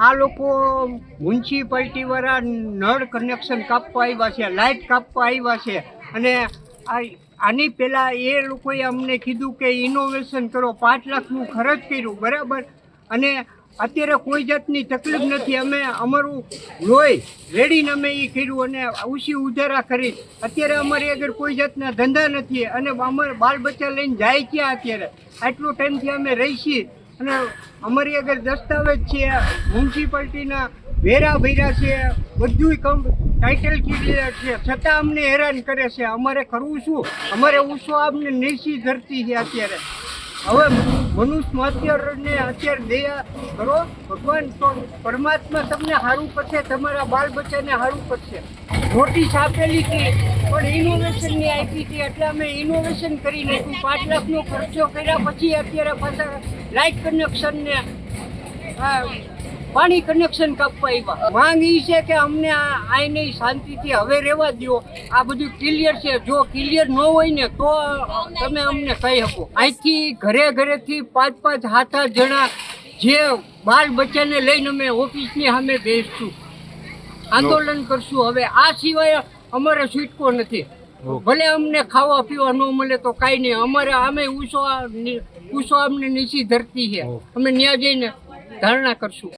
આ લોકો મ્યુનિસિપાલિટીવાળા નળ કનેક્શન કાપવા આવ્યા છે, લાઇટ કાપવા આવ્યા છે. અને આની પહેલાં એ લોકોએ અમને કીધું કે ઇનોવેશન કરો, 5 લાખનું ખર્ચ કર્યું, બરાબર. અને અત્યારે કોઈ જાતની તકલીફ નથી. અમે અમારું લોહી રેડીને અમે એ કર્યું અને ઉછી ઉધારા કરી. અત્યારે અમારી આગળ કોઈ જાતના ધંધા નથી અને અમારે બાળ બચ્ચા લઈને જાય ક્યાં? અત્યારે આટલો ટાઈમથી અમે રહી છીએ અને અમારી આગળ દસ્તાવેજ છે, મ્યુનિસિપાલિટીના વેરા ભર્યા છે, બધું ટાઇટલ ક્લિયર છે, છતાં અમને હેરાન કરે છે. અમારે કરવું શું? અમારે ઉસો અમને નીચી ધરતી છે. અત્યારે હવે મનુષ્ય અત્યારે દયા કરો ભગવાન, તો પરમાત્મા તમને સારું કરશે, તમારા બાળ બચ્ચાને સારું કરશે. નોટિસ આપેલી હતી પણ ઇનોવેશનની આપી હતી એટલે અમે ઇનોવેશન કરી નાખ્યું. 5 લાખનો ખર્ચો કર્યા પછી અત્યારે પાછા લાઇટ કનેક્શનને પાણી કનેક્શન કાપવા આવ્યા. માંગ એ છે કે અમને આઈને શાંતિથી હવે રહેવા દો. આ બધું ક્લિયર છે. જો ક્લિયર ન હોય ને તો તમે અમને કહી શકો. અહીંથી ઘરેથી 5-5, 7-8 જણા જે બાળ બચ્ચાને લઈને અમે ઓફિસની સામે બેસશું, આંદોલન કરશું. હવે આ સિવાય અમારે છૂટકો નથી. ભલે અમને ખાવા પીવા ન મળે તો કાંઈ નહીં, અમારે આમે ઉસો અમને નીચી ધરતી છે. અમે ત્યાં જઈને ધારણા કરશું.